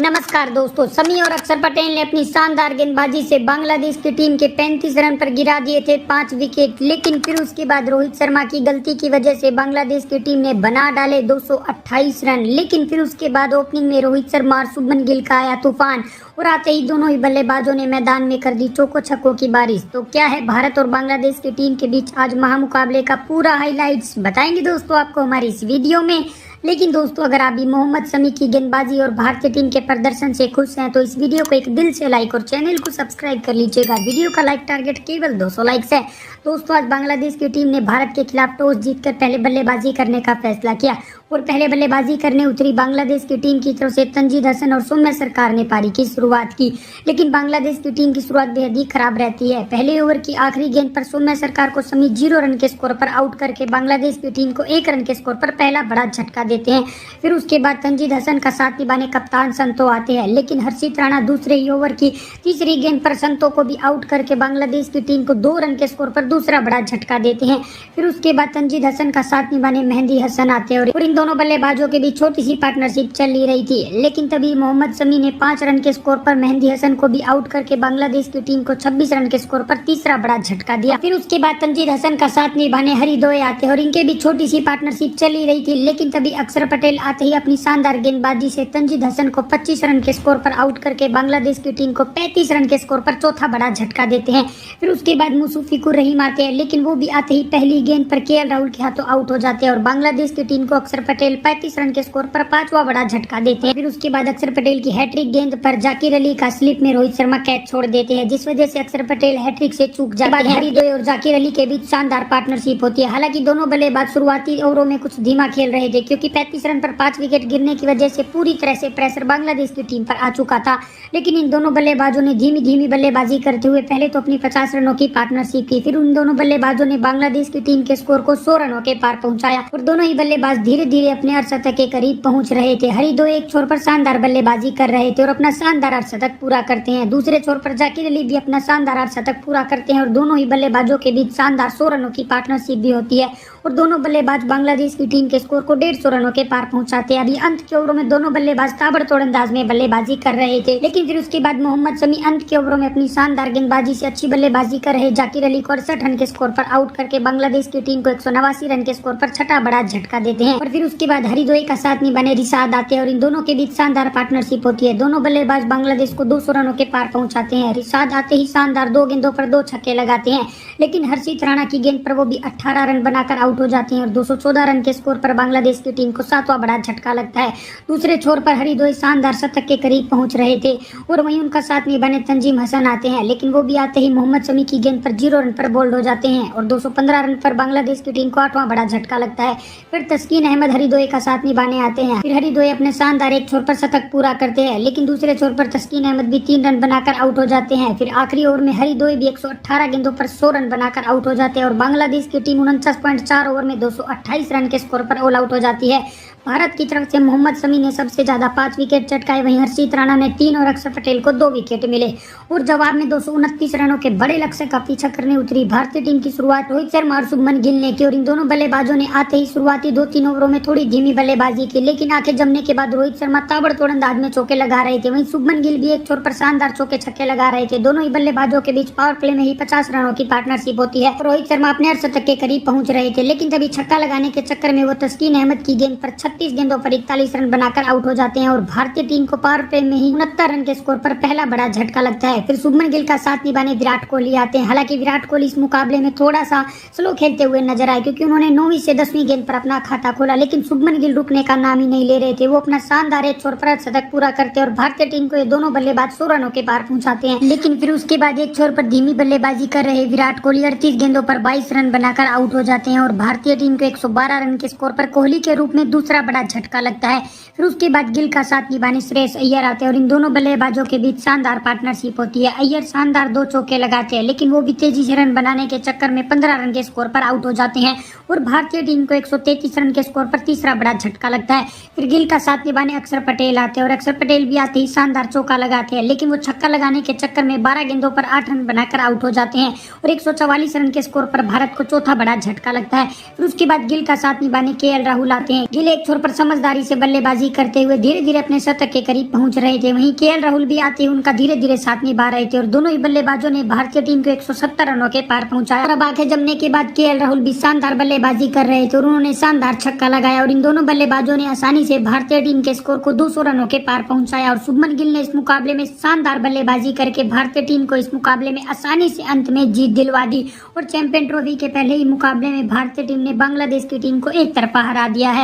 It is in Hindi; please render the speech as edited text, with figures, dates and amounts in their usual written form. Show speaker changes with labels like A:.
A: नमस्कार दोस्तों, शमी और अक्षर पटेल ने अपनी शानदार गेंदबाजी से बांग्लादेश की टीम के 35 रन पर गिरा दिए थे 5 विकेट। लेकिन फिर उसके बाद रोहित शर्मा की गलती की वजह से बांग्लादेश की टीम ने बना डाले 228 रन। लेकिन फिर उसके बाद ओपनिंग में रोहित शर्मा और शुभमन गिल का आया तूफान और आते ही दोनों ही बल्लेबाजों ने मैदान में कर दी चौको छक्कों की बारिश। तो क्या है भारत और बांग्लादेश की टीम के बीच आज महामुकाबले का पूरा हाईलाइट्स बताएंगे दोस्तों आपको हमारी इस वीडियो में। लेकिन दोस्तों, अगर आप भी मोहम्मद शमी की गेंदबाजी और भारतीय टीम के प्रदर्शन से खुश हैं तो इस वीडियो को एक दिल से लाइक और चैनल को सब्सक्राइब कर लीजिएगा। वीडियो का लाइक टारगेट केवल 200 लाइक्स है। दोस्तों, आज बांग्लादेश की टीम ने भारत के खिलाफ टॉस जीतकर पहले बल्लेबाजी करने का फैसला किया और पहले बल्लेबाजी करने उतरी बांग्लादेश की टीम की तरफ से तंजीद हसन और सौम्या सरकार ने पारी की शुरुआत की। लेकिन बांग्लादेश की टीम की शुरुआत बेहद ही खराब रहती है। पहले ओवर की आखिरी गेंद पर सौम्या सरकार को शमी 0 रन के स्कोर पर आउट करके बांग्लादेश की टीम को 1 रन के स्कोर पर पहला बड़ा झटका देते हैं। फिर उसके बाद तंजीद हसन का साथ निभाने कप्तान संतो आते हैं। लेकिन हर्षित राणा दूसरे ही ओवर की तीसरी गेंद पर संतो को भी आउट करके बांग्लादेश की टीम को 2 रन के स्कोर पर दूसरा बड़ा झटका देते हैं। फिर उसके बाद तंजीद हसन का साथ निभाने मेहंदी हसन आते हैं और इन दोनों बल्लेबाजों के बीच छोटी सी पार्टनरशिप चल ही रही थी। लेकिन तभी मोहम्मद शमी ने 5 रन के स्कोर पर मेहंदी हसन को भी आउट करके बांग्लादेश की टीम को 26 रन के स्कोर पर तीसरा बड़ा झटका दिया। फिर उसके बाद तंजीद हसन का साथ निभाने हरिदोए आते हैं और इनके बीच छोटी सी पार्टनरशिप चल ही रही थी। लेकिन तभी अक्षर पटेल आते ही अपनी शानदार गेंदबाजी से तंजीद हसन को 25 रन के स्कोर पर आउट करके बांग्लादेश की टीम को 35 रन के स्कोर पर चौथा बड़ा झटका देते हैं। फिर उसके बाद मुशफिकुर रहीम आते हैं, लेकिन वो भी आते ही पहली गेंद पर केएल राहुल के हाथों आउट हो जाते हैं और बांग्लादेश की टीम को अक्षर पटेल 35 रन के स्कोर पर 5वां बड़ा झटका देते हैं। फिर उसके बाद अक्षर पटेल की हैट्रिक गेंद पर जाकिर अली का स्लिप में रोहित शर्मा कैच छोड़ देते हैं, जिस वजह से अक्षर पटेल हैट्रिक से चूक जाते हैं। हरिदोए और जाकिर अली के बीच शानदार पार्टनरशिप होती है। हालांकि दोनों बल्लेबाज शुरुआती ओवरों में कुछ धीमा खेल रहे थे क्योंकि 35 रन पर 5 विकेट गिरने की वजह से पूरी तरह से प्रेशर बांग्लादेश की टीम पर आ चुका था। लेकिन इन दोनों बल्लेबाजों ने धीमी धीमी बल्लेबाजी करते हुए पहले तो अपनी 50 रनों की पार्टनरशिप की। फिर उन दोनों बल्लेबाजों ने बांग्लादेश की टीम के स्कोर को 100 रनों के पार पहुंचाया और दोनों ही बल्लेबाज धीरे धीरे अपने अर्धशतक के करीब पहुंच रहे थे। हरिदोए एक छोर पर शानदार बल्लेबाजी कर रहे थे और अपना शानदार अर्धशतक पूरा करते हैं। दूसरे छोर पर जाकिर अली भी अपना शानदार अर्धशतक पूरा करते हैं और दोनों ही बल्लेबाजों के बीच शानदार 100 रनों की पार्टनरशिप भी होती है और दोनों बल्लेबाज बांग्लादेश की टीम के स्कोर को 150 रनों के पार पहुंचाते हैं। अभी अंत के ओवरों में दोनों बल्लेबाज ताबड़तोड़ अंदाज में बल्लेबाजी कर रहे थे। लेकिन फिर उसके बाद मोहम्मद शमी अंत के ओवरों में अपनी शानदार गेंदबाजी से अच्छी बल्लेबाजी कर रहे जाकिर अली को 68 रन के स्कोर पर आउट करके बांग्लादेश की टीम को 189 रन के स्कोर पर छठा बड़ा झटका देते हैं। और फिर उसके बाद हरिदोए का साथ निभाने रिशाद आते हैं और इन दोनों के बीच शानदार पार्टनरशिप होती है। दोनों बल्लेबाज बांग्लादेश को 200 रनों के पार पहुंचाते हैं। रिशाद आते ही शानदार 2 गेंदों पर 2 छक्के लगाते हैं, लेकिन हर्षित राणा की गेंद पर वो भी 18 रन बनाकर आउट हो जाते हैं और 214 रन के स्कोर पर बांग्लादेश की टीम को 7वां बड़ा झटका लगता है। दूसरे छोर पर हरिदोए शानदार शतक के करीब पहुंच रहे थे और वहीं उनका साथ निभाने तंजीम हसन आते हैं, लेकिन वो भी आते ही मोहम्मद शमी की गेंद पर 0 रन पर बोल्ड हो जाते हैं और 215 रन पर बांग्लादेश की टीम को 8वां बड़ा झटका लगता है। फिर तस्कीन अहमद हरिदोए का साथ निभाने आते हैं। फिर हरिदोए अपने शानदार एक छोर पर शतक पूरा करते हैं, लेकिन दूसरे छोर पर तस्कीन अहमद भी 3 रन बनाकर आउट हो जाते हैं। फिर आखिरी ओवर में हरिदोए भी 118 गेंदों पर 100 रन बनाकर आउट हो जाते हैं और बांग्लादेश की टीम 49.4 ओवर में 228 रन के स्कोर पर ऑल आउट हो जाती है। भारत की तरफ से मोहम्मद शमी ने सबसे ज्यादा 5 विकेट चटकाए, वहीं हर्षित राणा ने 3 और अक्षर पटेल को 2 विकेट मिले और जवाब में 229 रनों के बड़े लक्ष्य का पीछा करने उतरी भारतीय टीम की शुरुआत रोहित शर्मा और शुभमन गिल ने की और इन दोनों बल्लेबाजों ने आते ही शुरुआती 2-3 ओवरों में थोड़ी धीमी बल्लेबाजी की, लेकिन आंखें जमने के बाद रोहित शर्मा ताबड़तोड़ अंदाज में चौके लगा रहे थे। वहीं शुभमन गिल भी एक छोर पर शानदार चौके छक्के लगा रहे थे। दोनों ही बल्लेबाजों के बीच पावर प्ले में ही 50 रनों की पार्टनरशिप होती है। रोहित शर्मा अपने अर्धशतक के करीब पहुंच रहे थे, लेकिन तभी छक्का लगाने के चक्कर में वो तस्कीन अहमद की गेंद पर 36 गेंदों पर 41 रन बनाकर आउट हो जाते हैं और भारतीय टीम को पावर प्ले में ही 69 रन के स्कोर पर पहला बड़ा झटका लगता है। फिर शुभमन गिल का साथ निभाने विराट कोहली आते हैं। हालांकि विराट कोहली इस मुकाबले में थोड़ा सा स्लो खेलते हुए नजर आए क्योंकि उन्होंने 9वीं से 10वीं गेंद पर अपना खाता खोला, लेकिन शुभमन गिल रुकने का नाम ही नहीं ले रहे थे। वो अपना शानदार एक छोर पर शतक पूरा करते और भारतीय टीम को ये दोनों बल्लेबाज 100 रनों के पार पहुंचाते हैं। लेकिन फिर उसके बाद एक छोर पर धीमी बल्लेबाजी कर रहे विराट कोहली 38 गेंदों पर 22 रन बनाकर आउट हो जाते हैं और भारतीय टीम को 112 रन के स्कोर पर कोहली के रूप में दूसरा बड़ा झटका लगता है। फिर उसके बाद गिल का साथ निभाने श्रेयस अय्यर आते हैं और इन दोनों बल्लेबाजों के बीच शानदार पार्टनरशिप होती है। अय्यर शानदार 2 चौके लगाते हैं, लेकिन वो भी तेजी से रन बनाने के चक्कर में 15 रन के स्कोर पर आउट हो जाते हैं और भारतीय टीम को 133 रन के स्कोर पर तीसरा बड़ा झटका लगता है। फिर गिल का साथ निभाने अक्षर पटेल आते हैं और अक्षर पटेल भी आते ही शानदार चौका लगाते हैं, लेकिन वो छक्का लगाने के चक्कर में 12 गेंदों पर 8 रन बनाकर आउट हो जाते हैं और 144 रन के स्कोर पर भारत को चौथा बड़ा झटका लगता है। फिर उसके बाद गिल का साथ निभाने केएल राहुल आते हैं। गिल एक छोर पर समझदारी से बल्लेबाजी करते हुए धीरे धीरे अपने शतक के करीब पहुंच रहे थे। वहीं केएल राहुल भी आते उनका धीरे धीरे साथ निभा रहे थे और दोनों ही बल्लेबाजों ने भारतीय टीम को 170 रनों के पार पहुंचाया। और अब आंखें जमने के बाद केएल राहुल भी शानदार बल्लेबाजी कर रहे थे और उन्होंने शानदार छक्का लगाया और इन दोनों बल्लेबाजों ने आसानी से भारतीय टीम के स्कोर को 200 रनों के पार पहुंचाया। और शुभमन गिल ने इस मुकाबले में शानदार बल्लेबाजी करके भारतीय टीम को इस मुकाबले में आसानी से अंत में जीत दिलवा दी और चैंपियन ट्रॉफी के पहले ही मुकाबले में भारतीय टीम ने बांग्लादेश की टीम को एक तरफा हरा दिया है।